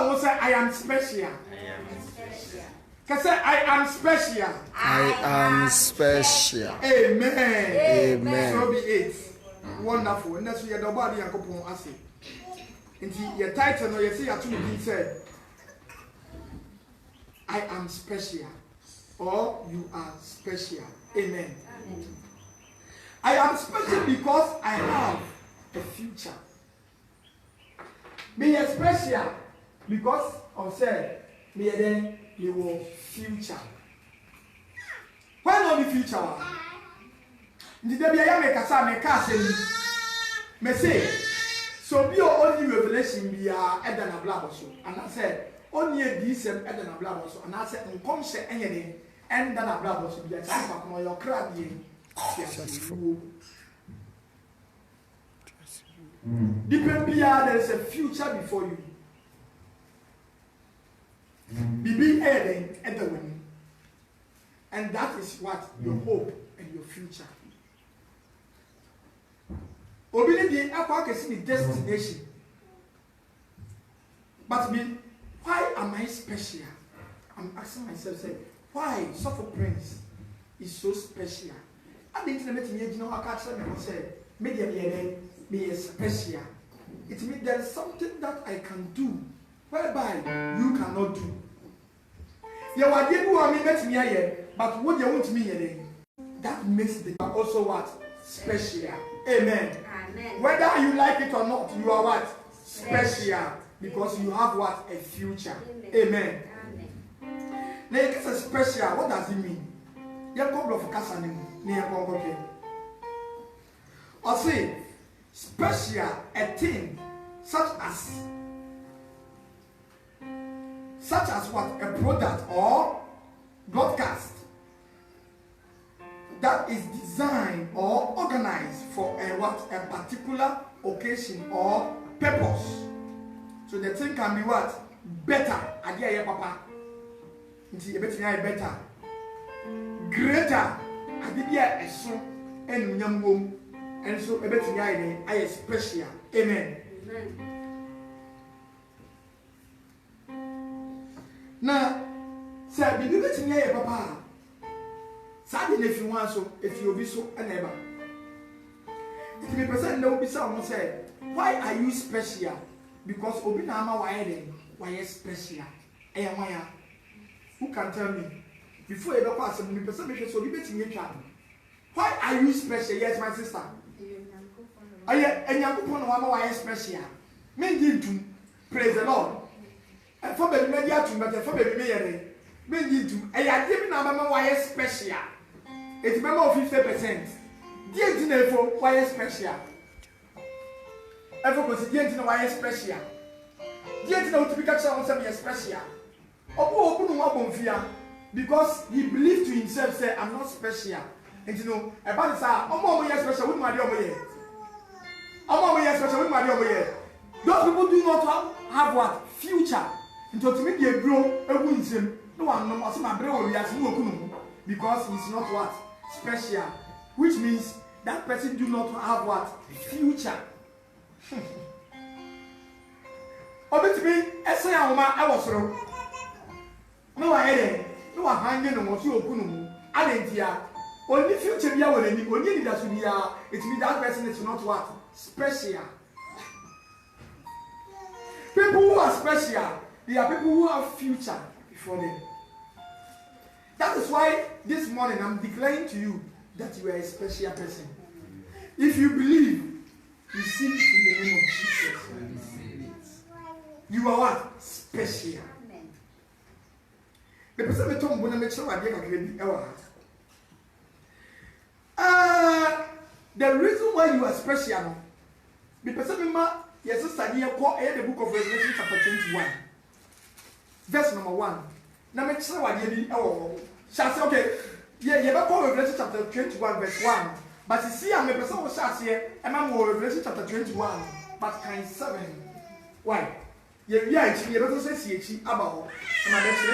will say, I am special. Can say, I am special. I am special. Amen. Amen. So be it. Wonderful. And that's what your body and couple asking. Into your title, no, you see, I told said, I am special. Or you are special. Amen. I am special because I have a future. Me is special because of say me then you will future. When on the future? Did there be a make me say so be only revelation be Eden Ablabo so and I said only a decent Eden Ablabo so and I said come say anything and then Ablabo so be a time for your crab. There is a future before you. Be heading at the winning. And that is what your hope and your future. Obedience is the destination. But why am I special? I'm asking myself, say, why Suffer Prince is so special? I didn't know I can't say, maybe be special. It means there is something that I can do whereby you cannot do. You are able to but what you want me here, that makes the also what? Special. Amen. Amen. Whether you like it or not, you are what? Special. Because you have what? A future. Amen. Amen. Now, if it's special, what does it mean? You have a couple of cases. Or say, special, a thing such as what? A product or broadcast that is designed or organized for a particular occasion or purpose. So the thing can be what? Better. Adia papa. Better. Greater. Adia eso and nyambom. And so I am special. Amen. Now, say be better near papa. Sadly, if you want so, if you be so ever. If you present no be someone say, why are you special? Because Obinama why is special? Who can tell me? Before you ever pass, me person make so be better near. Why are you special? Yes, my sister. Why special? Men do praise the Lord. And for the media to but for baby men do I give na why special. It's member of 50%. Dear dinner for why special. Ever consider dinner why special. Dear dinner to be captured on some special. Because he believed to himself, say, I'm not special. And you know, about this, I'm special with my dear. I'm special with my dear. Those people do not have what? Future. Until to make a grow a winsome. No one knows my brain because he's not what? Special. Which means that person do not have what? Future. Obey me, essay I was wrong. No, I had no one hanging on what you open. I didn't hear. Only future be our enemy, only that should be it means that person is not what? Special. People who are special, they are people who have future before them. That is why this morning I'm declaring to you that you are a special person. If you believe, receive it in the name of Jesus. You are what? Special. The person who told me the reason why you are special, the person yes, study the book of Revelation chapter 21, verse number 1. Now make sure what you shall say, okay, yeah, you have Revelation chapter 21, verse 1. But you see, I'm a person who shall say, and I'm Revelation chapter 21, but kind 7. Why? You better say, see, about, and I bet you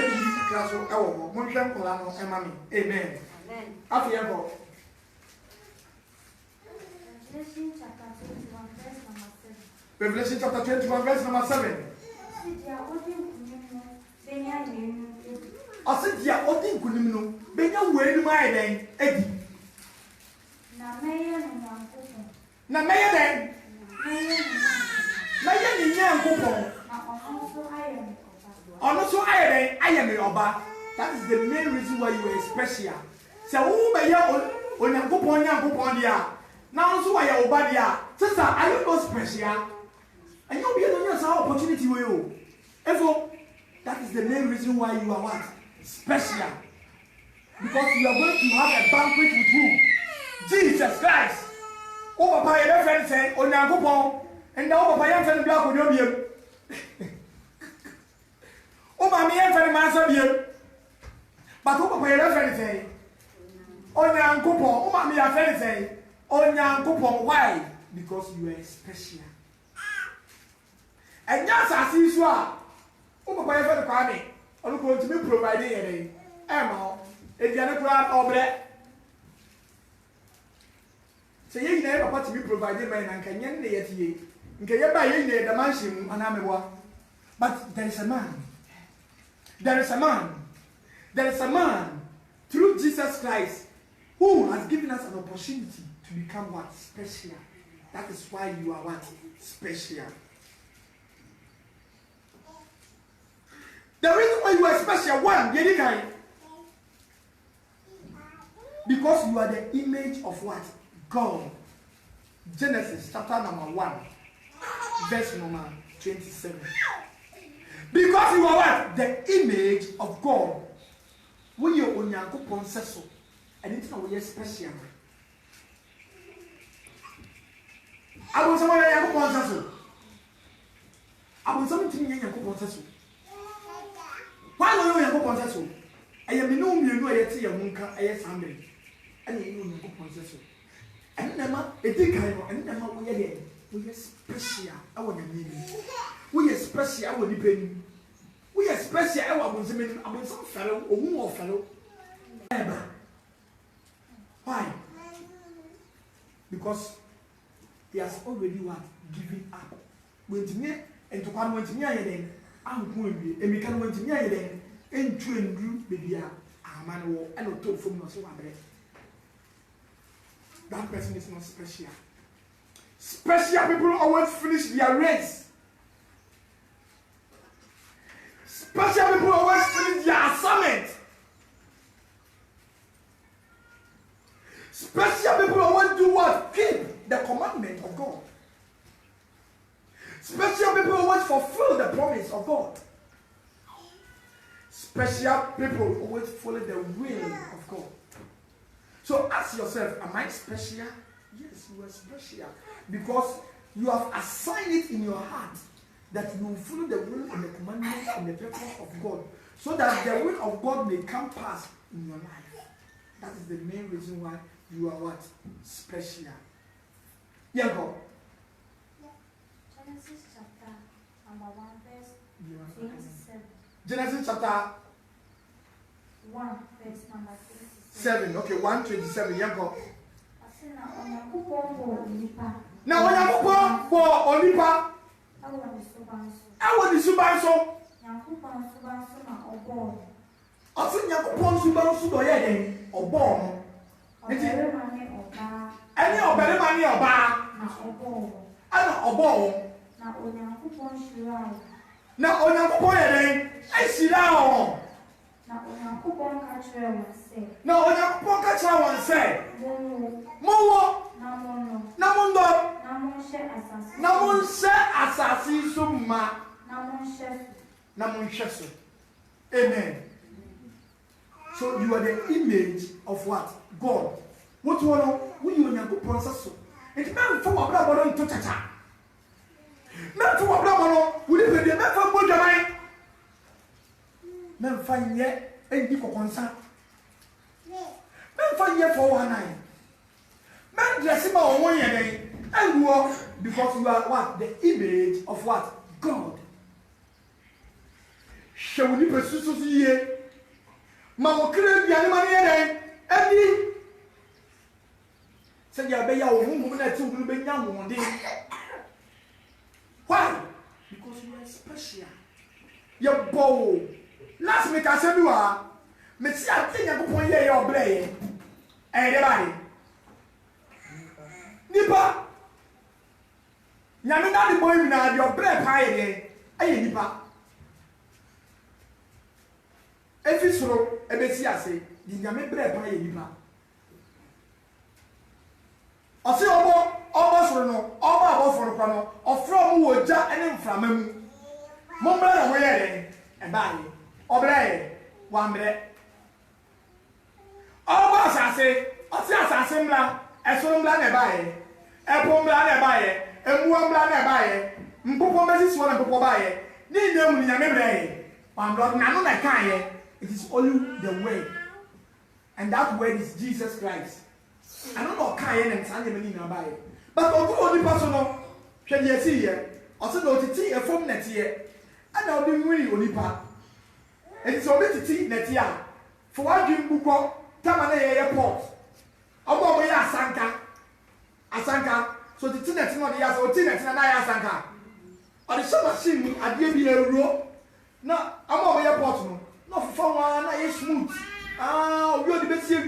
class of our Montreal Colano and Mammy. Amen. After you go. Revelation chapter 21, verse number 7. I said, yeah, what did you know? Benya where you my then, Eddie. Na mayor then. Mayor in Yankopon. Also, I am a Oba. That is the main reason why you were special. So, who may you on Yankopon, dear? Now, so I am Oba, dear. Sister, are you not special? And you'll be on your opportunity with you. Therefore, that is the main reason why you are what? Special. Because you are going to have a banquet with who? Jesus Christ. Oh, Papa, your friend said, on Yankopon, and now Papa, your friend black on your beard. Oh, Mammy, your friend master beard. But oh, Papa, your friend say, on Yankopon, oh, Mammy, your friend say, on Yankopon, why? Because you are special. And just as you saw, oh, Papa, your friend Kwame, I'm going to be providing a Emma, if you're not crowd or bread. So you never want to be provided by an Kenyan deity. In Kayaba, the mansion, and I'm a war. But there is a man. There is a man. There is a man through Jesus Christ who has given us an opportunity to become what? Special. That is why you are what? Special. The reason why you are special, one, because you are the image of what? God. Genesis chapter number 1, verse number 27. Because you are what? The image of God. When you are on your good so, and it's not special. I want someone to have a so. I want someone to have a so. Why don't you have a so? I am no new way your munka, I am Sunday. And you know, so. And never, a big kind of, and never we are special. I want to mean. We are special. I want to depend. We are special. I want to mean. I want some fellow or more fellow. Why? Because he has already what? Given up. When to me and to come when to me, I'm going to be, and we can went to me and train you, baby. I'm man, and not talk from us. That person is not special. Special people always finish their race. Special people always finish their assignment. Special people always do what? Keep the commandment of God. Special people always fulfill the promise of God. Special people always follow the will of God. So ask yourself, am I special? Yes, you are special. Because you have assigned it in your heart that you will follow the will and the commandments and the purpose of God. So that the will of God may come past in your life. That is the main reason why you are what? Special. Yeah, go. Genesis chapter number 1 verse 27. Genesis chapter 1 verse number 27. 7. Okay, 1:27. Yeah, go. Now when you go for Olipa, I want the Subanso. I think you go Subanso then or born. Any of better money or bar. I know born. Now on your point, I see now. Now on your pocket, I want to say, Momo, Namundo, Namun se assassin summa, Namun shesu. Amen. So you are the image of what? God. What you want? We you are good process. It's not for a brother to tata. Not for a brother. We live in the man for Bodamai. Men find yet and you for concern. Men find yet for 1 night. Men dress him on 1 year and walk because you are what? The image of what? God. Shall we pursue so here? Mamma create the animal and said you obey your woman that you will be young one day. Why? Because you are special. You're bold. Last week I said you are me see a thing and go ye your blade. Everybody. Nipa. Nyamina the boy na your bread pie aye nipa. Efi soro ebesi ase di nyame bread pie nipa. Ose obo soro no, obo aboforo kwa no, ofro mu woja ene mframa mu. Mombra na hoye den e baaye. Obraye wambre. Obo asase, ose asase mla, esoro mla na baaye. Epo mla na baaye, emu mla na baaye. Mpopo mesi so na mpopo baaye. Ni nyam ni nyame braye. Wambre na no na kan ye. It is only the word. And that word is Jesus Christ. I don't know can and Sunday many na buy. But only personal can you see here? Also no tea a form net here. And I'll be really only part. And it's already tea net here. For what you book Tamale airport. About me Asanka. So the tea net not the yas or tea net and I Asanka. Or the summer machine I give you a row. No, I'm over airport no. Not for one I smooth. We are the best of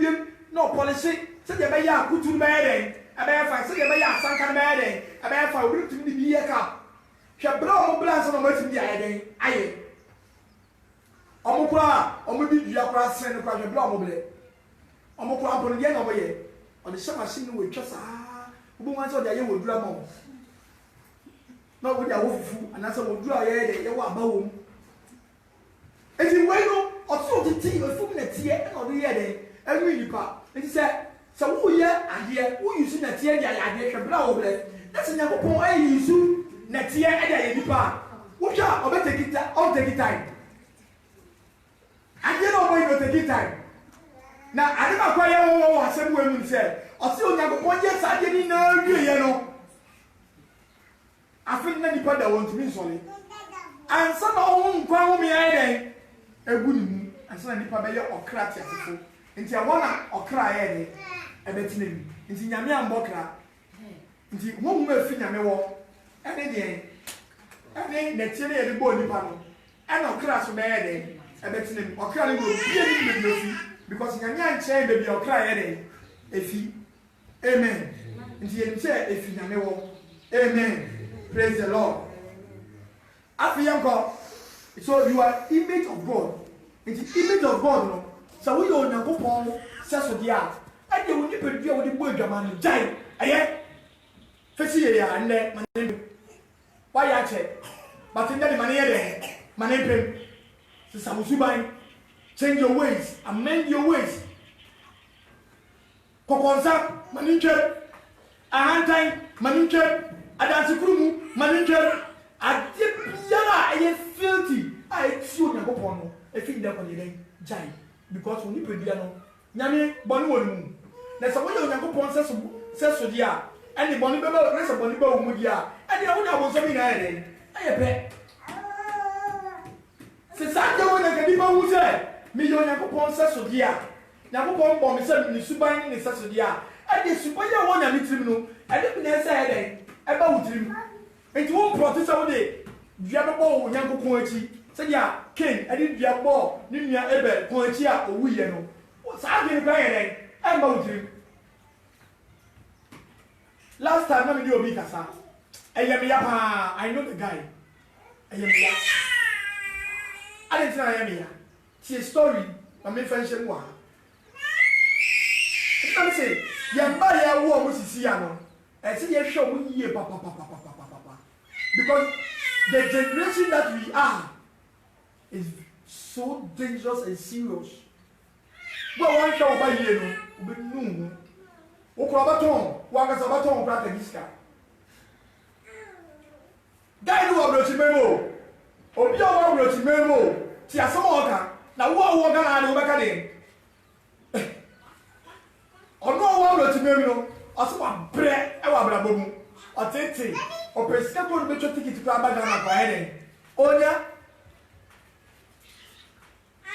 no policy. Say the baya kutu mede abefa say the baya sanka mede abefa obi tumi di biye ka hwe bra o bla so no matimi di ayeden aye omukura omudi dua kura sen kura hwe bra o ble omukura abon ye na oboye o de shama machine no we twa saa obo wan so de aye wodura mo na wo dia wo fufu anasa wodura ye de ye wo abawo enti we no o so de ti o fum na tie na o de ye de enwi nipa enti say so who ye ade who use na tie dia ade hwe bra wo ble na se nyakopon ayi use na tie ade ye nipa wo twa obetekita o take time ade no boy no take time na ade ma kwa ye wo asem wo emu se o se onyakopon ye sa ade ni na wie ye no afin na nipa da won tumi nsole ansa na o nkwa ho me ayi den ebu ni mu ansa na nipa be ye okra ti asefo nti awona okra ye de ebetinemi nti nyame ambokra nti homu afi nyame wo ene de ene netie ne ye bo nipa no ene okra so be ye de ebetinemi okra ne go bie ni be ofi because nyame anche be bi okra ye de efi amen nti ye nche efi nyame wo amen praise the Lord afiyanko so you are image of God nti image of God no so we are Nyankopon seso dia ade wo ni pedua wo di bo adwama no jai aye fesi ye ya nne mane wa ya che but nne de mane ye de mane pem se samusuban change your ways amend your ways kokonza mane nche ahantan mane nche adansikuru mane nche ade biara aye filthy ai ti o Nyankopon no e fi de ko ye jai because when you pedua no nyame bonu wonu na so wo Nyankopon seso dia ani bonu be ba na so bonu ba wo mu dia ani wo na wo so mi na ere aye pe se sa je wo na ke di ba wu se mi yo Nyankopon seso dia Nyankopon bo mi se ni suban ni seso dia ani suban ya wo na mi tirim no ade bi na se ere e ba wu tirim enti wo protest wo de dia be bo wo Nyankopon achi se dia king ade dia bo ni nua ebe kon achi a owu ye no sa de ba ere e ba wu tirim. Last time, let me do a big asa. I know the guy. I didn't know I am here. See a story. I may mention one. Let me say, Yambaya war was see no. I see a show we year, papa. Because the generation that we are is so dangerous and serious. Well, one show by you, but no. Ukurabaton, wakasabaton prata diska. Guy no abrochi memo. Obi o abrochi memo. Ti asama oka. Na wo ga na de obeka de. Ono wo abrochi memo no. Asoma bre e wa brabo mu. Otete. O pesika ko be cho ticket ko abaga na kwa ene. Onya.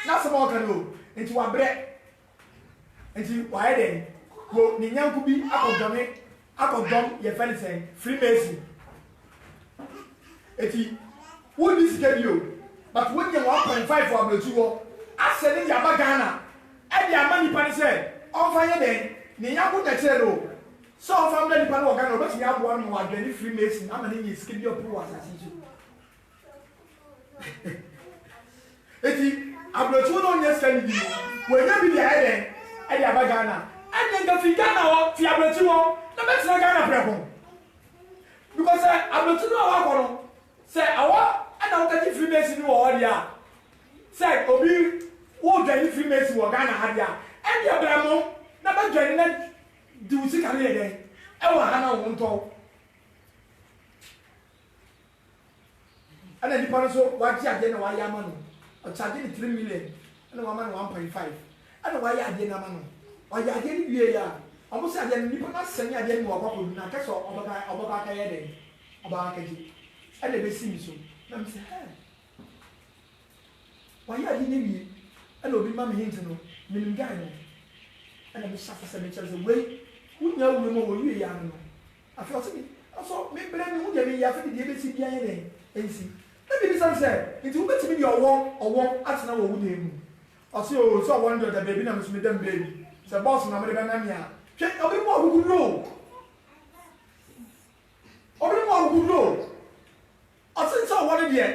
Na asama oka no. Enti wa bre. Enti wa ene. Go ni nyanku bi akodom ye fenisen Freemason eti won this video but when you 1.5 for abrochi wo asene ya bagana ɛde ama nipa ne sɛ ɔmfa yɛ dɛn ne yako tɛkyerɛ no sɛ ɔmfa mmerɛ nipa no ɔga no ɔbɛtumi aboa no ma wadwani Freemason ama ne nyɛ sika bi ɔpo wɔ asase so eti aburokyi no nyɛ sika ne bi wɔnyɛ bi deɛ ɛyɛ dɛn ɛde aba Ghana ɛne nka fi Ghana hɔ fi aburokyi hɔ na bɛtena Ghana prɛko because aburokyi no a wakɔ no sɛ awɔ ɛna wokagye Freemason wɔ hɔ deɛ a sɛ obi wodwani Freemason wɔ Ghana ha deɛ a ɛde abrɛ mo na bɛdwani na di wo sika no yɛ dɛn ɛwɔ ha na wo ntɔ ɛna nipa no so wagye adeɛ na wayɛ ama no ɔkyagye ne 3 million ɛna wama no 1.5 ɛna wayɛ adeɛ no ama no wayɛ adeɛ no wie a ɔmo sɛ adeɛ no nipa no asɛne adeɛ no wɔ akɔkɔdu na akɛsɛ ɔbɛka akɛyɛ dɛn ɔbɛka akɛgye ɛna ɛbɛsi mi so na mi sɛ wayɛ adeɛ no wie ɛna obi ma me hint no menim guy no ɛna mi hyɛ asɛsɛ mi kyerɛ sɛ wei wonya wura mu wɔ wie ya no afei ɔsɛ mi ɔsɔ mi brɛ mi ho deɛ mi yɛ afei deɛ ebɛsi bia yɛ dɛn ɛnsi na bibi sɛ sɛ nti wobɛtumi deɛ ɔwɔ atena wɔ wo dan mu ɔsɛ o sɛ ɔwɔ no deɛ ɔda baabi na meso medam baabi sɛ bɔɔso na mede bɛname a hwɛ ɔbɛbi mu ɔguguduro ɔbɛbi mu ɔguguduro ɔse sɛ ɔwɔ no deɛ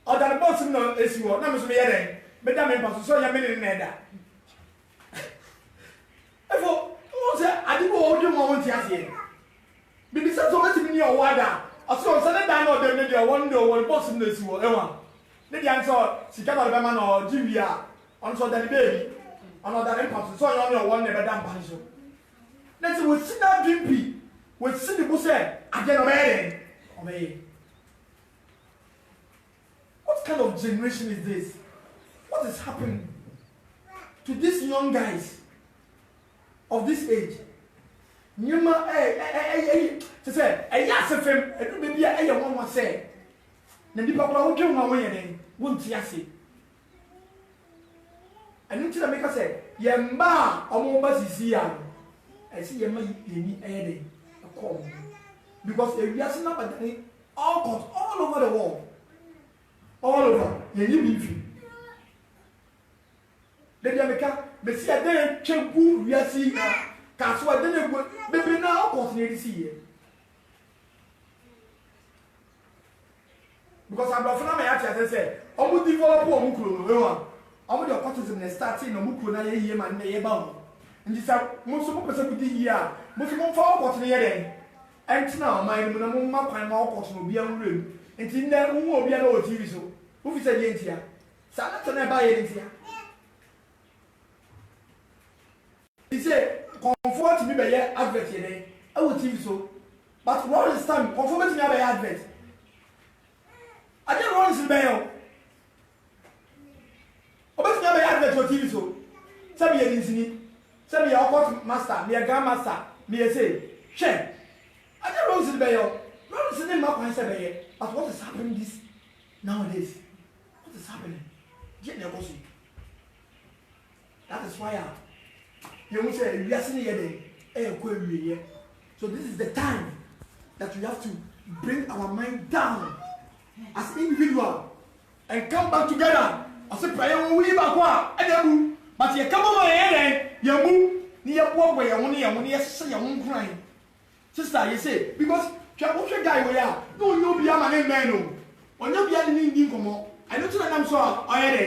ɔda ne bɔɔso mu na esi hɔ na meso meyɛ dɛn meda me mpa so sɛ ɔnyɛ me ne ne ɛda ɛfo wɔn sɛ ade bi wɔ hɔ dwom a wɔnte aseɛ bibi sɛ sɛ ɔbɛtumi ne ɔwɔ ada ɔsɛ ɔsɛ ne dan na ɔdɛm ne deɛ ɔwɔ no deɛ ɔwɔ no bɔɔso mu na esi hɔ ɛwa ne deɛ ansɛ sika na ɔde bɛma na ɔgye wie a ɔno sɛ ɔda ne baabi ɔno ɔda ne mpa so sɛ ɔnyɛ ɔne ɔwɔ no na ɛbɛda mpa no so na sɛ wɔsi na adwene pi wɔsi ne bo sɛ adeɛ no ɔbɛyɛ dɛn ɔbɛyɛ. What kind of generation is this? What is happening to these young guys of this age? Nyuma te sɛ ɛyɛ asefem ɛdu baabi a ɛyɛ wɔn wa sɛ na nipa kora wodwe ho a wɔyɛ dɛn wonte ase ɛno nti na meka sɛ yɛn mma a ɔmo ba sisi a no ɛsɛ yɛn mma yɛni ɛyɛ dɛn ɛkɔ ɔmo because ewiase na badani all over the world all over yɛnyi bi fi debi ameka besi ɛdɛn twɛ gu wiase na kaso ɛdɛn egu bebree na ɔkɔ ne edi si yɛ because abrɔfo na ma yɛ ate ase sɛ ɔmo develop ɔmo kuro no ewa ɔmo de ɔkɔtism na starting na ɔmo kuro na yɛ yie ma na yɛ ba ɔmo nti sɛ mo nso mo pɛ sɛ mo di yie a mo nso mo nfa ɔkɔto ne yɛ dɛn ɛntina ɔman mu na mo mma kwan ma ɔkɔto na obi awura mu nti nnɛ mo mu obi a na wɔ TV so wofi sɛ deɛ ntia saa na tɔ na ɛba yɛ ntia nti sɛ kɔnfoɔ tumi bɛyɛ advert yɛ dɛn ɛwɔ TV so but Lawrence time kɔnfoɔ bɛtumi abɛyɛ advert adeɛ Lawrence bɛyɛ o ɔbɛtumi abɛyɛ advert wɔ TV so sɛbi yɛ ninsini sɛbi yɛ ɔkɔt master meyɛ grand master meyɛ se hwɛ adeɛ Lawrence bɛyɛ o Lawrence ne mma kwan sɛ bɛyɛ but what is happening this nowadays what is happening yɛ na ɛkɔ so that is why yɛn sɛ ewiase ne yɛ dɛ ɛyɛ kɔ ewie yɛ so this is the time that we have to bring our mind down as individual and come back together ɔsɛ prayer wɔn wuyi baako a ɛna mu but yɛ kama ma yɛ dɛ yɛ mu ni yɛ bɔ yɛn ho ni yɛ hyehyɛ yɛn ho nkuran sister yɛ sɛ because twɛ wohwɛ guy wɔ yɛ a na onye obi ama ne mmɛn no onye obi a ne ndi nkɔmɔ ɛno tena nam so a ɔyɛ dɛ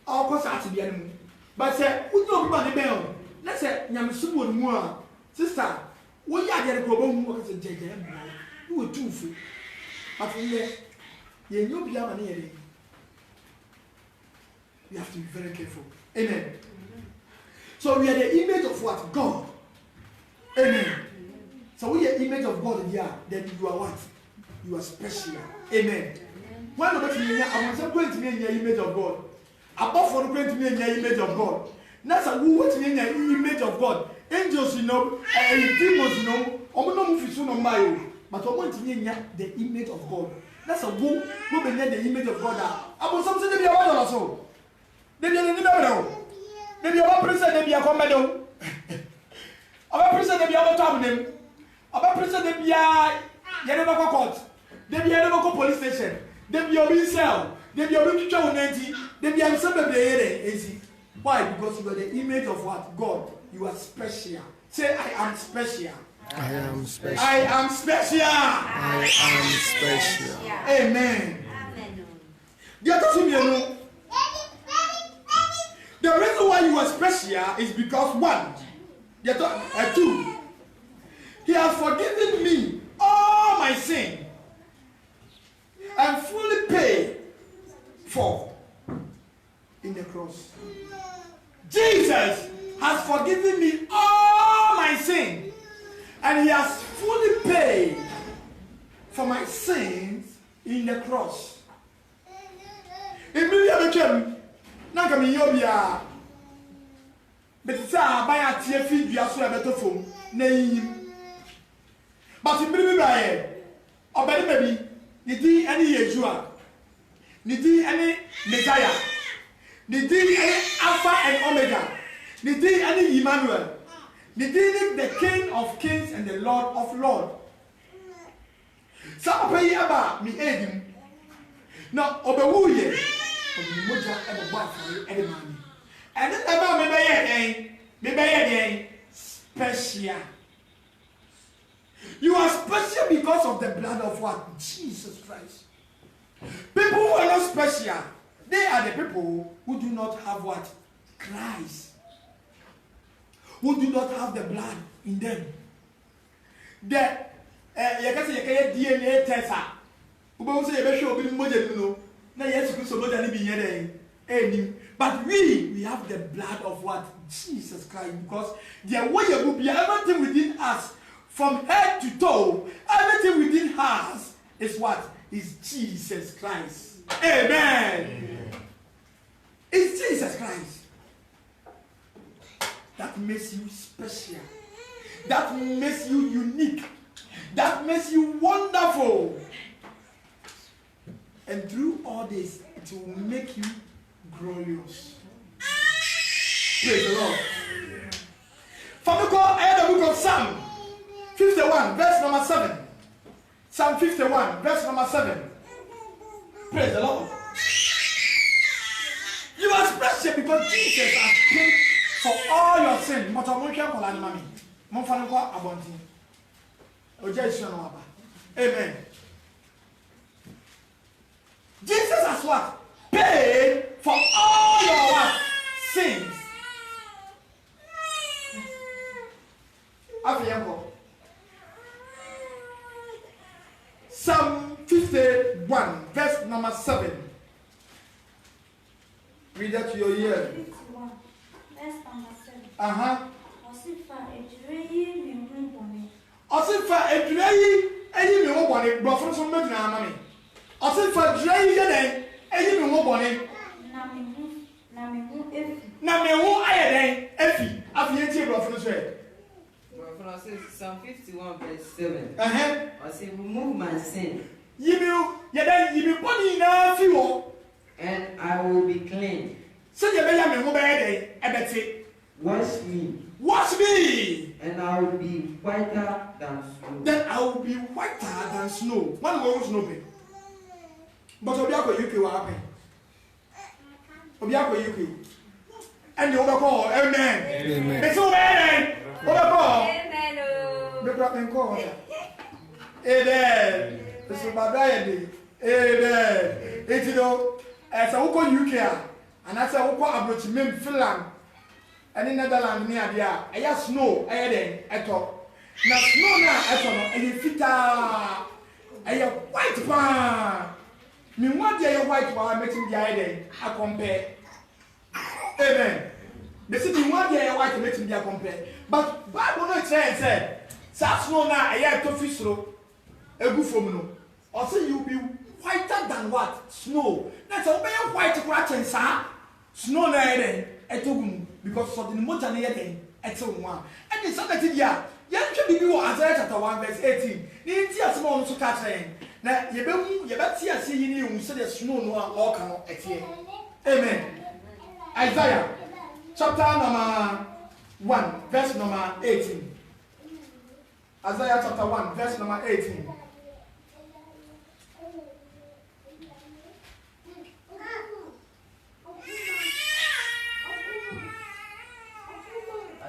ɔkɔ saa ate bia no mu but sɛ wonye obi ma ne bɛn o na sɛ nyamesom wɔ ne mu a sister woyɛ adeɛ no kɔ ɔbɛhu wɔkɛ sɛ gyɛgyɛ mmɔ ne wɔtu fo but yɛnyɛ obi ama ne yɛ dɛ we have to be very careful amen so we are the image of what God amen so we are image of God here then you are what you are special amen when the person I want to going to be in the image of God above for going to be in the image of God that's a who what in the image of God angels you know demons you know omo no move so no mbayo but omo ntimi nya the image of God that's a who be the image of God abo something dey be about so dey be ni be they be our president, they be a commando. Our president, they be our top name. Our president, they be a Yenova court. They be a local police station. They be a cell. They be a teacher on 90. They be a sub of the area. Why? Because you are the image of what? God. You are special. Say, I am special. I am special. I am special. I am special. Amen. The reason why you are special is because one, two, He has forgiven me all my sin and fully paid for in the cross. Jesus has forgiven me all my sin and He has fully paid for my sins in the cross. But it's a by a tear feed you are so better from name. But in baby by or better baby, Nidi any Yeshua, Nidi any Messiah, Nidi any Alpha and Omega, Nidi any Emmanuel, Nidi the King of Kings and the Lord of Lords. Some pay about me aid him. Now, Obewuye, Moja ever bought for any money. And then about maybe special. You are special because of the blood of what? Jesus Christ. People who are not special, they are the people who do not have what? Christ. Who do not have the blood in them. The you can say DNA test. But we have the blood of what? Jesus Christ. Because the way you will be everything within us, from head to toe, everything within us is what? Is Jesus Christ. Amen. Amen. It's Jesus Christ that makes you special. That makes you unique. That makes you wonderful. And through all this, it will make you glorious. Praise the Lord. From the book of Psalm 51, verse number 7. Psalm 51, verse number 7. Praise the Lord. You are special because Jesus has paid for all your sin. Amen. Jesus has what? Paid for all your what? Sins. Psalm 51, verse number 7. Read that to your ear. 51, verse number 7. Psalm 51 verse 7. I say, remove my sin. And I will be clean. Wash me. Wash me. And I will be whiter than snow. Then I will be whiter than snow. One will snow. But Obiako UK will happen. Obiako UK. And the overcall. Amen. Amen. It's amen. Overcall. Amen. The problem call. Amen. It's about Amen. It's you know, as a Oko UK and as a Oko Abrochimim Finland. And in Netherlands near there, I have snow, I had a top. Now, snow now, I don't know, and you fit I have white pan. Me one day, white pan, making the idea, I compare. Amen. The city one day, white making the compare. But Bible not said, such snow now, I have to fish through a good for me. Also, you'll be whiter than what? Snow. That's a very white crack and sa. Snow now, because of the motor near them, it's one. And it's something here. You should be Isaiah chapter 1, verse 18. You see a small to catch him. Now, you better see you so the snow no all can at here. Amen. Isaiah chapter number 1, verse number 18. Isaiah chapter 1, verse number 18.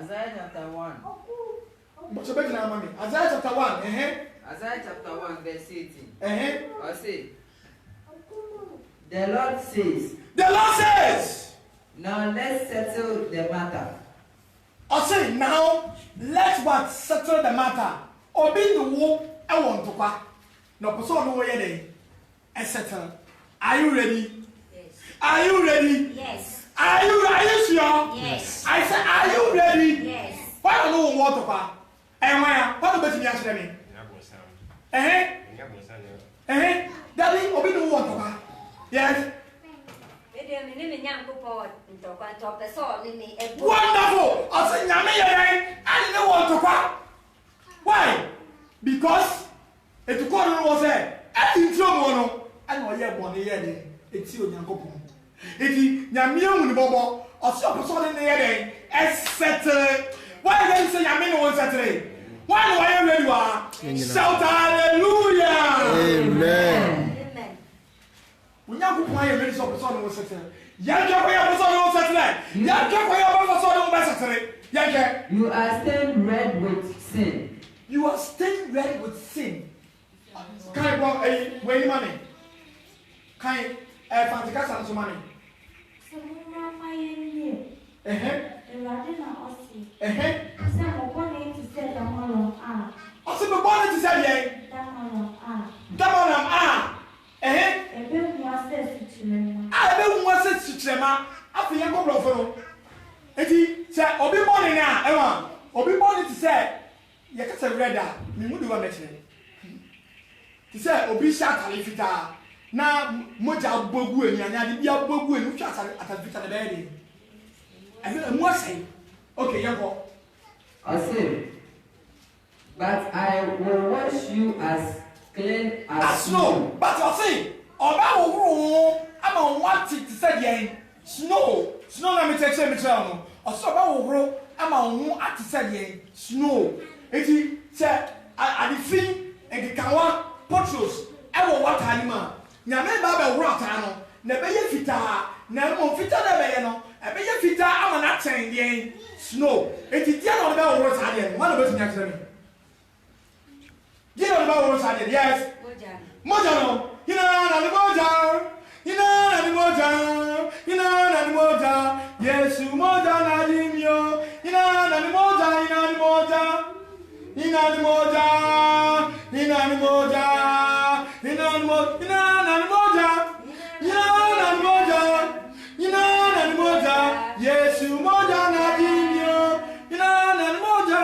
Isaiah chapter 1. But you better mommy. Isaiah chapter 1. Isaiah chapter 1 verse 18. I say, the Lord says. The Lord says. Now let's settle the matter. I say now let's what settle the matter. Obi the wo I want to pa. No person no way there. And settle. Are you ready? Yes. Are you ready? Yes. Are you sure? Yes. I said, are you ready? Yes. Why don't you want to pa? And where? What about you answer me? Daddy, Obi no want to pa. Yes. Wonderful! I said, Yami, I didn't want to pa. Why? Because it was there. I didn't know. I know you're born here. It's you, Yanko. Iti nyamia mu ni bobo osi opo in the ere settle. Why they say nyamia no settle? Why do I ready wa? Shout hallelujah. Amen. Amen. Unyaku po aye ready so opo no settle. Yanke ko ya opo no settle. Yanke ko ya opo no settle. Yanke. You are stained red with sin. You are stained red with sin. Kai bo wait money. Kai fantika san so money. Also, the bonnet is at the end. I don't want to Chema. After you go from it, say, Obi morning now, Emma. Obi morning to say, you can say, Redder, you would do one next day. To say, Obi shot if it are. Now, Moja Bogu and Yana Bogu and Lucas at a bit of the bed. I will say, okay, you go. I say, but I will wash you as clean as snow. But I say, about I'm on what to say, snow. Snow, let me take some material. Or so about I'm on what to say, snow. It is said, I defeat and the Kawa Potros. I will what animal. Nyame baba wura no na be ye fita na mo fita na be ye no e be ye fita ama na chen den snow etitia no be wura sa de one of us nya kire me give on be wura sa de yes moja no ina na ni moja yesu moja na dimio ina na ni moja Yesu moja na dimio ina na moja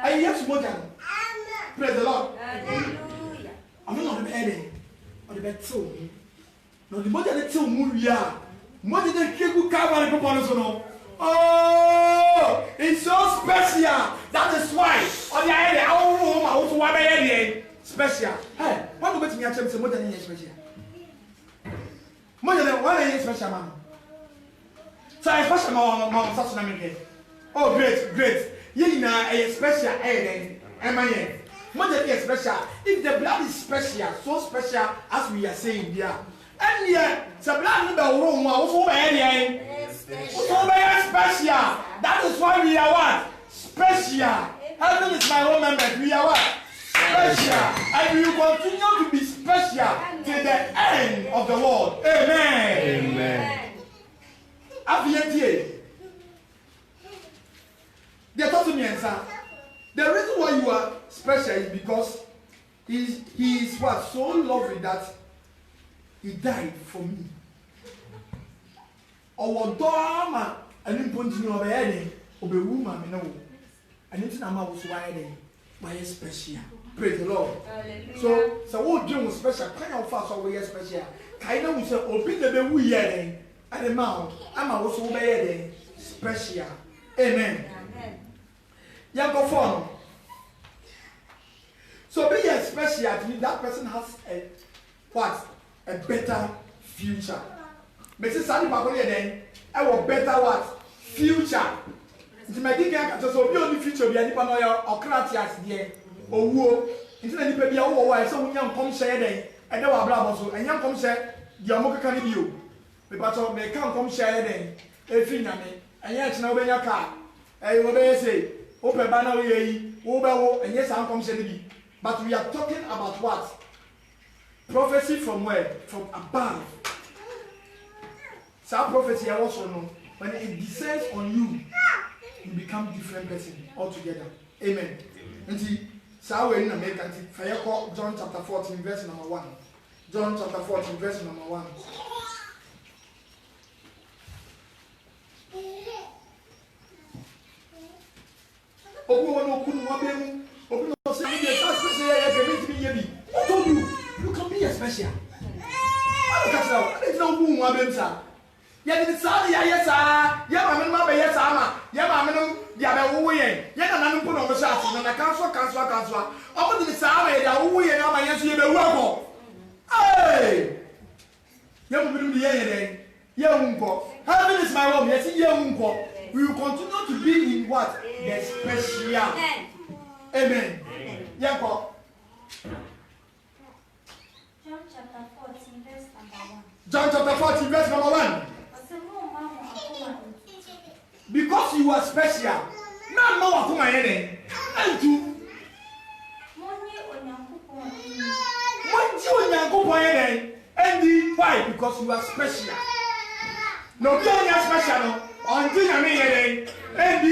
ay Yesu moja praise the Lord hallelujah I'm not on the bed on the bed too no the moja de too mu wia moja de kegu Calvary people no so no. Oh, it's so special. That is why on the end, our room, I also want to special. Hey, what do you think? More than special. More than one special, man. So I special, mom, such an American. Oh, great. You know, a special, am I? More than special. If the blood is special, so special as we are saying here. And yet, the blood in the room, also special. That is why we are what? Special. Heaven is my home member. We are what? Special. And we will continue to be special till the end of the world. Amen. Amen. They told me, answer. The reason why you are special is because he is what? So lovely that he died for me. Our doma and in continue over heading, obey woman, no. And it's not my why special. Praise the Lord. Hallelujah. So what do special? Kind of fast away special. Kind of say, open the way we heading at the mount. I'm also obeying special. Amen. Yeah, go for. So be a special to me, that person has a what? A better future. But since I then I will better what? Future. It's my thing so be on the future be any or cratias there. Or wo. It's any baby so when you come share then ɛdɛ wɔ abrabɔ so ɛnyɛ nkɔmhyɛ deɛ ɔmo keka ne bio mepatɔ meka nkɔmhyɛ yɛ dɛn efi nyame ɛnyɛ ɛkyena wobɛnya kaa ɛyɛ wɔbɛyɛ se wopɛ ba na woyɛ yi wobɛwo ɛnyɛ saa nkɔmhyɛ ne bi but we are talking about what prophecy from where from above saa prophecy ɛwɔ so no when it descends on you you become different person altogether amen nti saa wei na meka nti fa yɛ kɔ John chapter 14 verse number 1 John chapter 14 verse number 1 obi wɔ no okunu wabɛmu obi no sɛ me dey fast say yɛ kɛ me timi yɛ bi who told you you can be a special I don't know I don't know who wabɛmu sa yɛ de saa yɛ yɛ saa yɛ ma me no bɛ yɛ saa ma yɛ ma me no dia bɛ wo yɛ yɛ na nanu po na ɔmo hyɛ ase na kanso ɔmo de saa ma yɛ dia wo yɛ na ma yɛ so yɛ bɛ wu akɔ hey yɛ mo bi no yɛ yɛ dɛ yɛ wu nkɔ heaven is my home yɛ si yɛ wu nkɔ we will continue to be in what the special amen yɛ nkɔ John chapter 14 verse number 1. John chapter 14 verse number 1 because you are special na ma wa kuma yɛ dɛ antu monyi onyankopɔn yɛ dɛ and why because you are special no bi ɔnyɛ special no ɔnti nyame yɛ dɛ and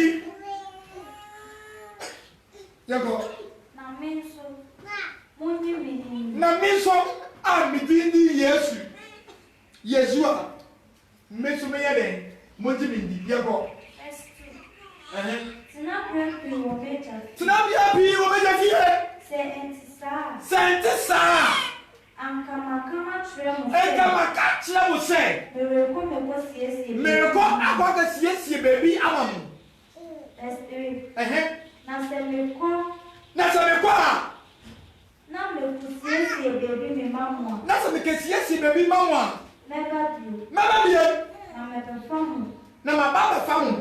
yɛkɔ na me nso a me din di yesu a me nso me yɛ dɛ monti me di yɛkɔ tena bia pii wɔ mɛgya fie sɛ nte saa ɛnka maka kyerɛ mo sɛ merekɔ akɔ akɛsiesie baabi ama mo na sɛ mekɔ a na sɛ mekɛsiesie baabi ma mo a mɛba bie na maba bɛfa mo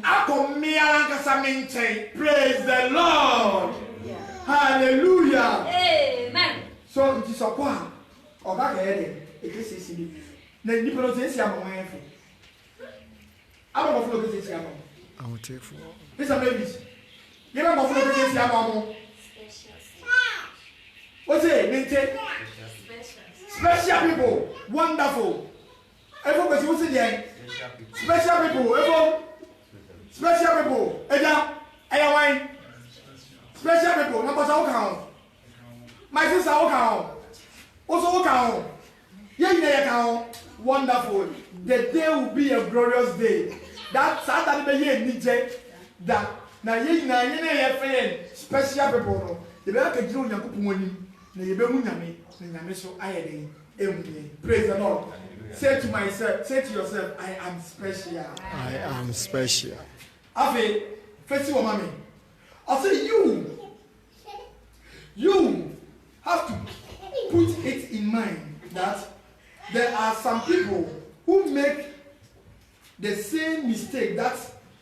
akɔ me ara nkasa me nkyɛn praise the Lord hallelujah amen so nti sɔkɔ a ɔba kɛyɛ dɛ ɛkɛsiesie bi na nipa no sɛ esi ama wɔn ɛfɛ abɔbɔfo no kɛsiesie ama wɔn Awotefo. Mr. Davis yɛ bɛ bɔfo no kɛsiesie ama wɔn o say ninte special people wonderful. Everybody who say yeah. Special people, everyone. Special people. Eja, eya wine. Special people. Number sa oka. My sister oka. Also oka. Yeah, yeah, wonderful. The day will be a glorious day. That Saturday be ye nije. That na ye friend. Special people no. The be ka jiro Nyankopon ani. Na ye be hu nyame. Na nyame so ayede. Praise the Lord. Say to myself, say to yourself, I am special. I am special. Afi, first your mommy. I say you have to put it in mind that there are some people who make the same mistake that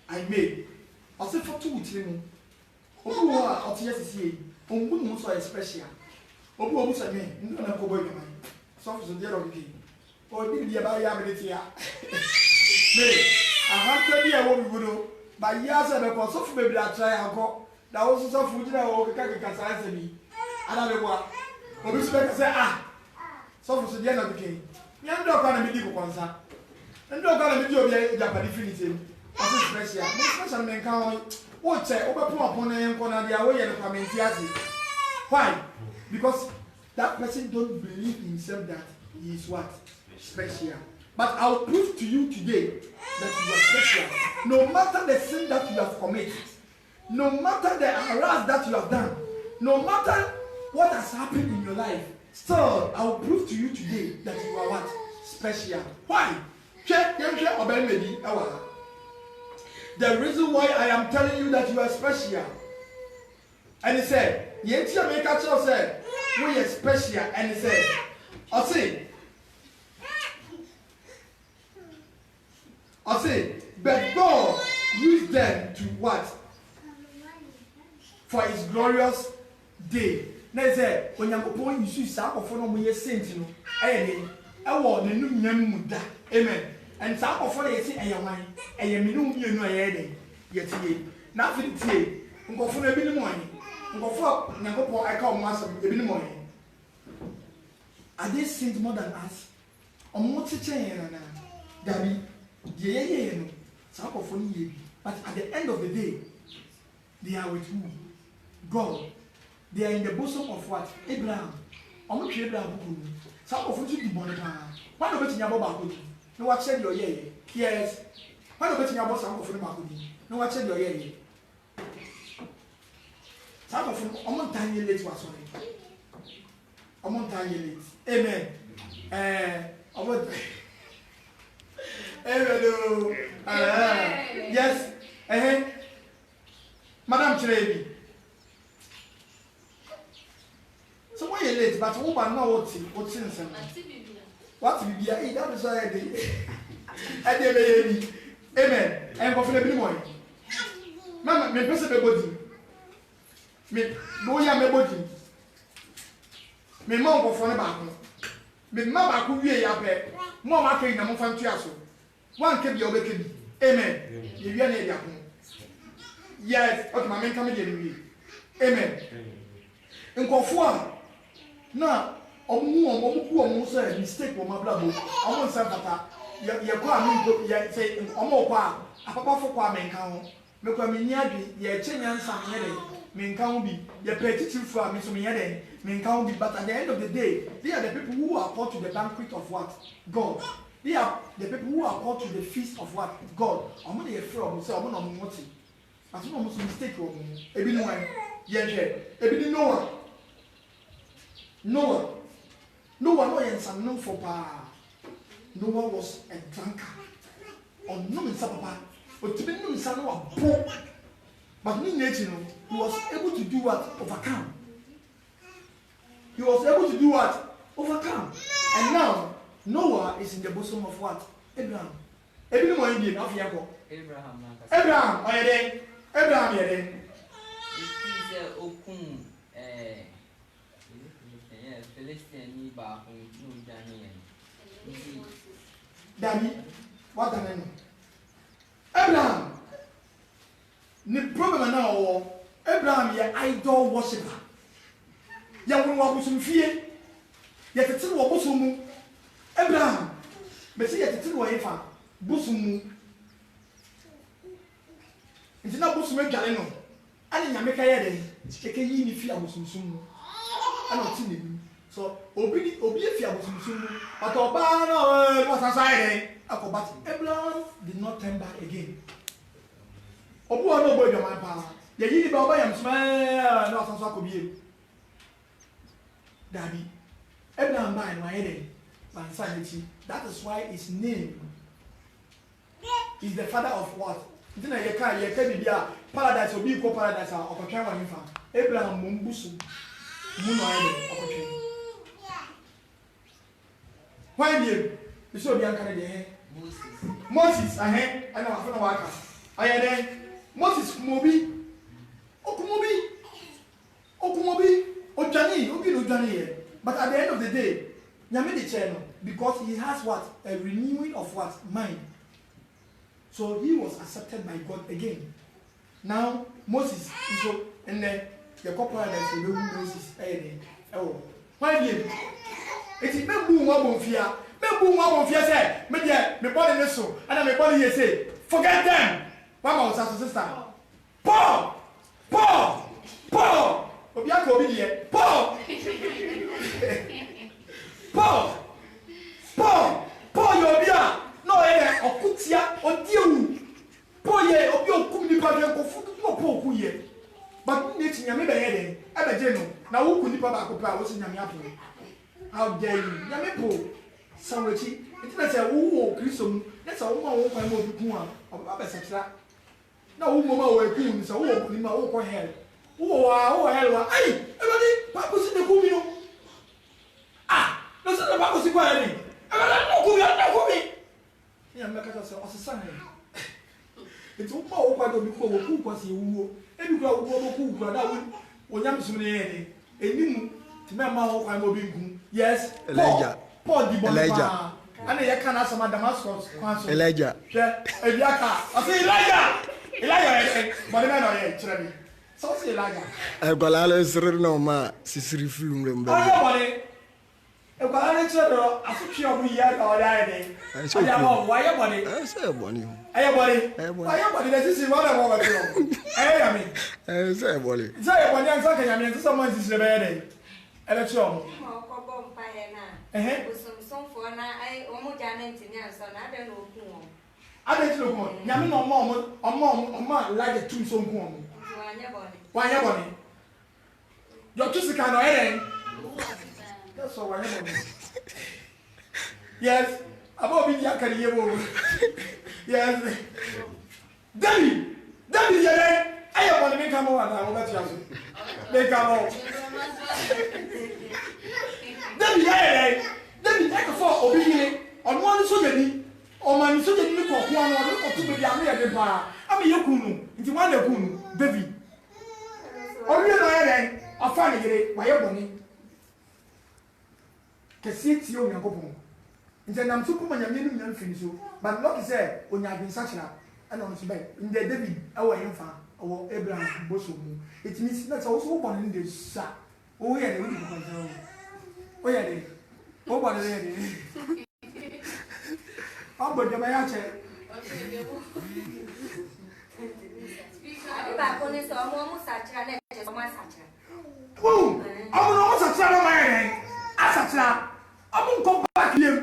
I made. I say for two things. Obu wa otiye sisi, ongu no so special. Obu say me, ndo na ko boy me. So for the day of the day. Or did you buy a minute here? Me, I have to be a woman, but yes, I because of maybe I try and go. That was so food that I walk a me. And I know what. But this better say, so for the end of the king. Young dog on a medical concern. And dog on a video, Japanese finishing. I think special. Special men count. What say, over upon a young corner, the away and come in. Why? Because that person don't believe in himself that he is what? Special. But I'll prove to you today that you are special. No matter the sin that you have committed, no matter the harass that you have done, no matter what has happened in your life, still I'll prove to you today that you are what? Special. Why? The reason why I am telling you that you are special. And he said, Yentia make a child said, we are special. And he said, I say, but God used them to what? For his glorious day na say onyankopon yisu sa akofo no mo ye saint no eye ne ewo ne nu nyam mu da amen and sa akofo no ye se eye wan eye me nu mienu eye de ye tie na afi tie nkofo no ebi ni mo anyi nkofo onyankopon aka o mo asem ebi ni mo anyi are they saint more than us omo teche yen na dabi de ye no sa akofo no ye bi but at the end of the day they are with who? God. They are in the bosom of what? Abraham. I'm not Abraham. Some of you did money. Why don't you know about it? No, what said your ye? Yes. Why don't you know about some of them about it? No, what said your ye? Some of them, I'm not tiny late was on it. I'm not tiny late. Amen. I'm not. Amen. Yes. Madam Chirebi. So why you late? But woman know what's in some. What to be here? That is why I did. I did. Amen. And for the morning. Mama, me person be body. Me boya me body. Me mom go for back. Me mama ku wie ya pe. Mo ma kai na mo fan tuaso. One ke bi obeke bi. Amen. You wie na e dia ko. Yes, okay, my men come again. Amen. Nkofo na omu say mistake wo mabla bo. Omu say pata. Ye kwa mi ye say omu kwa apapa fo kwa men kan ho. Me kwa me niadwe ye chenyansa me de men kan ho bi. Ye petitive for me so me de men kan ho bi, but at the end of the day, they are the people who are called to the banquet of what? God. They are the people who are called to the feast of what? God. Omu dey free omu say omu no mo moti. I don't know mistake or ebi no one ye ebi Noah no yen some no for pa. Noah was a drunkard or no in papa but to be no son no poor but me nature he was able to do what? Overcome. He was able to do what? Overcome. And now Noah is in the bosom of what? Abraham. Ebi no one dey afia ko Abraham oyede Abraham yede. It is okun Philistine ni ba ko no jani en. Dabi what am I? Abraham ni problem na o Abraham ye idol worshipper. Ya wonu wa busum fie. Ye tete wo busum mu. Abraham be se ye tete wo yefa busum mu. Nti na busum adware no. Ani nyame ka ye den. Eke yi ni fi abusumsum mu. Ana oti ne bi. So obi e fi abusumsum mu. But oba no was aside akobat. Abraham did not turn back again. Obu ono boy dwama pa. Ye yi ni ba oba yam sma na asanso akobie. Dabi. Abraham by no ayede. Bansanity. That is why his name is the father of what? Ntina ye ka bibia paradise obi ko paradise a okotwa wa nfa. Abraham mumbusu mu no ayede okotwa. Why be? You so bi anka de Moses ana wa fona wa aka. Ayede Moses kumobi. Okumobi odwani, obi no dwani here. But at the end of the day, nyame de channel because he has what? A renewing of what? Mind. So he was accepted by God again. Now Moses so and then the couple that say Moses why be it is membu wa bonfia say me dey me body ne so and me body here say forget them. Mama was sister. Paul obi aka obi dey Paul yo bia no okutia odiewu Paul ye obi okum nipa de kofu to Paul ku ye but ne nyame be ye den e be je no na wo ku nipa ba ko pa wo si nyame apo how dare you nyame po sanwechi it na say wo Kristo mu na say wo ma wo kwan mo bi ku a ba se kira na wo mo ma wo ku ni say wo ni ma wo ko hell wo hell wa ai everybody pa ko si de ku mi no no se pa ko si kwa ni no ku mi ya mmeka so osesa he etu pa wo kwa do bi ko wo ku kwa si wo ebi kwa wo ku kwa da wo nyam sum ne ye enimu ti me ma ho kwan mo bi ngu yes Elijah Paul di bon Elijah ana ye kana sama Damascus kwan so Elijah hwe ebiaka o say Elijah body me no ye kire bi so say Elijah Egwala siri no ma sisiri film rembe oya body egwala ne kire do asotwe obu ye ka o da ye oya bo wa ye body say boni aye body the sisi wa na mo ba tiro ya me say boni say body an sa kan ya me so man sisi be ye dey ele tio mo ko bom pa he na usum fo na ai o mu ja na ntimi anso na ade no ku won ade tiro ko nyame no omo like two so nku omo wanye boni yo tu sika no ere that's all wanye boni yes abo bi dia kariye bo yes David yere aye boni mi kamo wa na wo beti aso me kamo David take for obi ni on one so jadi o man so jadi ni ko ko anu o to be ame ye de pa ame ye kunu nti wan na kunu David obi no yere afa ni yere wa ye boni kesi ti o nyankopon nti nam so kuma nyame ni nyam fini so but look say onyadin sachira ana on so be nde David awo yemfa awo Abraham boso mu it means that also boni nde sa o ye de we ko kan o ye de o boni de Abo de maya che. Abi ba ko ni so mo sachira na che so ma sachira. Woo! Abo no sachira no maya de. Asachira. Abo nko back yem.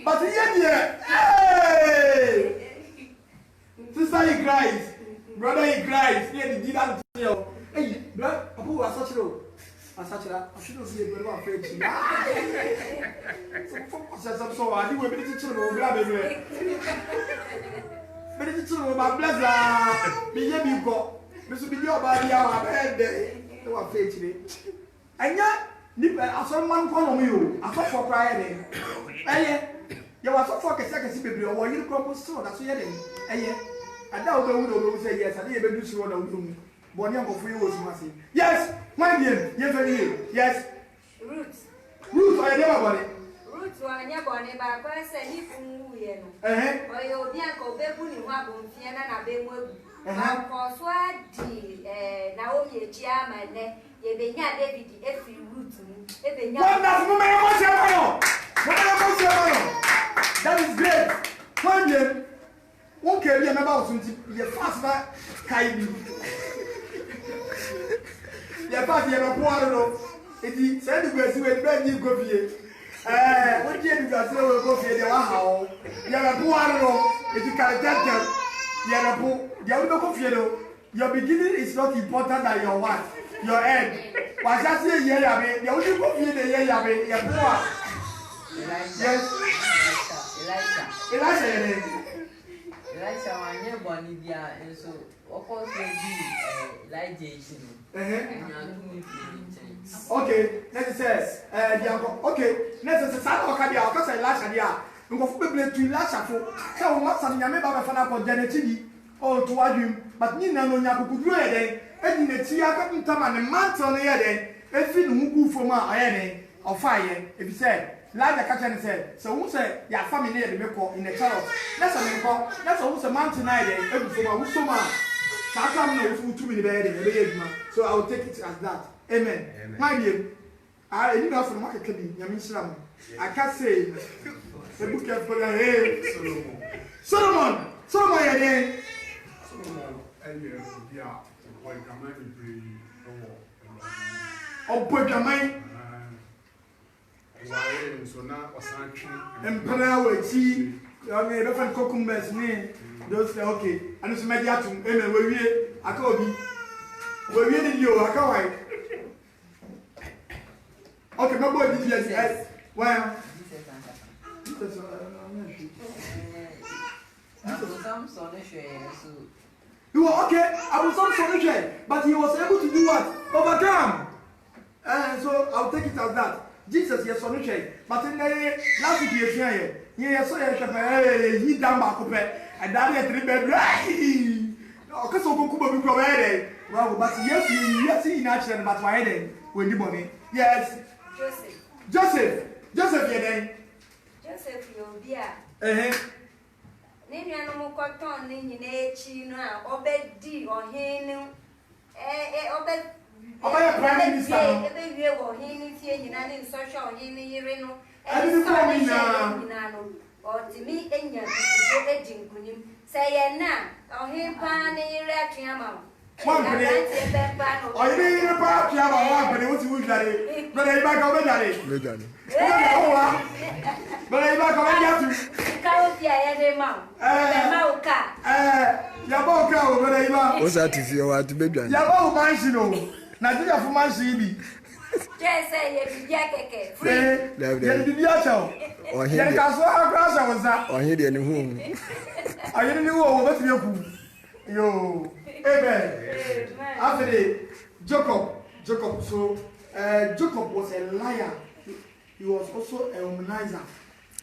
But here there. Hey! Sister he cries. Brother he cries. Here the did that tell. Hey, brother, Abu asachira. Asachira. I should see a brother afraid to. So I do a bit of children grab it. But it's true, my bless. Be ye go. This will be your body our birthday. You are faithful. And yet, Nipper, I saw one call you. I thought for Friday. Eh, you are so focused, second baby, or you crumble so that's what you're doing. Eh, I doubt the woman say yes, I didn't do so on the room. Bonnie of free was massive. Yes, my dear, yes, Ruth, I never got it. Anya boni ba ko se ni fun wuye no oyo obi an ko bebu ni ho abonfie na be mu ba ko so adi na o ye chi ama ne ye be nya David efi root mu e be nya wonderful mo me mo se no that is great one day won ke bi e me ba o sunti ye fast na kai bi ye fast ye no poaro no eti se di gwesi we be ni go bie what do you guys know? Go for the wow. You're a poor, if you can tell them, you're a poor, you're not go your beginning is not important than your what? Your end. Was that say, yeah, you only go for the yeah, you're poor. Yes, Elisha, my near Bonivia, and so, of course, Elijah. Okay, let's say, okay, let's say, Sano Kadia, because I last idea. You go for to Lasha for so much some Yamaba Fanako Janetini or to Wajum, but Nina no Yaku could read it, and in the Tia Tam and a month on the other, a fin who from my iron or fire, if you said, like the catcher said, so who said, your family in the child. That's almost a mountain idea, every for so much. Sakam no too many bed, so I will take it as that. Amen. My dear, I didn't know from market cabin, Yamin I can't say the book of Solomon, again. Oh, boy, come on. And Panawa, see, I mean, different cucumbers, those okay. And it's mediatum, and we I call me. We did you, I can't. Okay, my boy did yes. Well, you were okay. I was some solution, but he was able to do what? Overcome. And so I'll take it as that. Jesus is solution, but in the last year, he saw he done back up and that is 3 bedroom. Okay, so go be provided. Wow, but yes, you see in action, but why then? When you money? Yes. Joseph, yeah, then. Joseph, you'll be a. Nini no cotton, Nini, China, Obedi or Hinu, Obed Prime Minister. Every year or Hini, in social Hini, and so or to me, and your edging kunim. Say now, or him pan in your one penny. Or you mean a part of one penny, what you would daddy, but I back over daddy. But I back over you. Count your head, mouth. Yaboka, but I was that if you are to be done. Yabo Mansino, nothing of Mansi. Just say, Jacket, free. Then the Yacho, or here, I was that, or here, and whom I didn't know what you yo. Amen. After the Jacob. So Jacob was a liar. He was also a womanizer.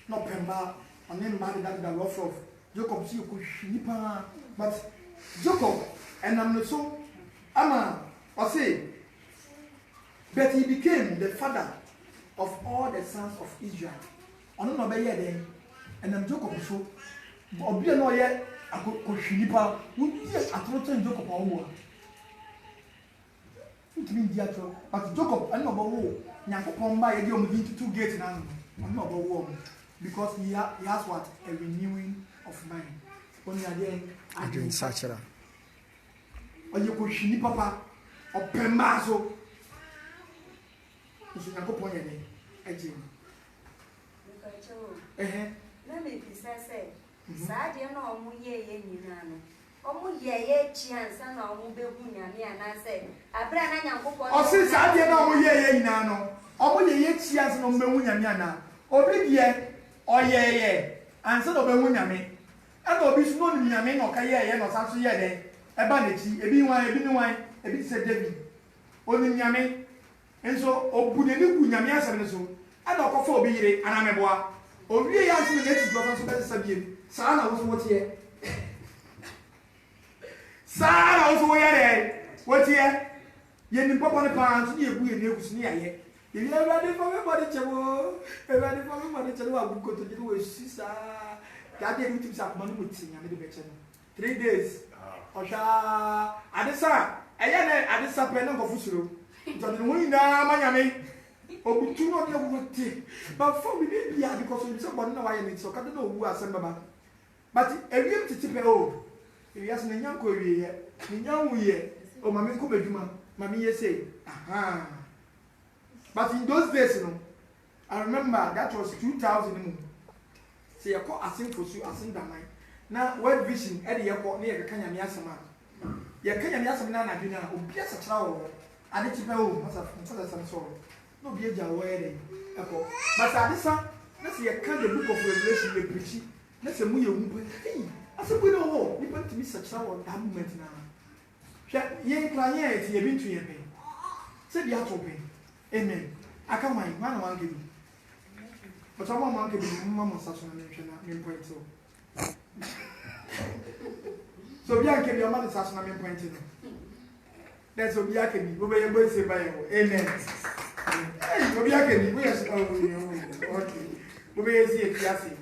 Not Pemba. And then married that the rough of Jacob. See, you could shnipa. But Jacob, and I'm not so. I say, but he became the father of all the sons of Israel. I don't know about then. And I'm Jacob so. Obia no yet. I could shnipa. Would you say I told you Jacob or but Jacob, I know about war. Nyankopon by you into 2 gates now. I'm not about war because he has what a renewing of mind. Only again, I doing such a. Or you could shini papa or pemazo. You should not go point again. Let me be said. Sad, you know, Muye, Omu ye chance and Omu Bebunia, and I say, I bring a young couple. Oh, since I did not ye nano. Omu ye chance no Bebunia. Obedient, or ye, and son of Bebunia me. And will be soon Yamin or Kaye or Sansu Yade, a banity, a B1, a bit said Debbie. Only Yami, and so, O Budenu Yamias and so, and Okofo be an ameboa. O really answer the next brother Sabine. Sana was what here. Sana was where what here? Yen papa the pants, you near near. You never ready for everybody, Chavo. Ready for everybody, Chavo. I would go to do with sister. That day, we took some money with sing a little bit. 3 days. Osha, Adessa, Adessa Penang of Fusro. Don't win now, Miami. Or we do not know what take. But for me, because we somebody know I need so I don't know who are some about. But a real tip, if you ask me, young Korea, young we, or Mammy Kubeduma, Mammy say, aha. But in those days, you know, I remember that was 2000. Say, I call asking for you, asking that mine. Now, World Vision, Eddie Airport near Kanya Yasama. Yakanya Yasama, I do now, or be a child. I didn't know, as I'm sorry. No be a wedding. But I listen, let's see a kind of book of Revelation we preach. Let's say, hey, I said, we don't know. We want to be such a moment now. Ye client, ye been to your pain. Say the out pain. Amen. I can't mind, man, one give you. But someone won't give you mamma such an name point so. So, Bianca, your mother's such a name point. That's what Bianca, we were able to say by amen. Hey, we are okay. We are see it.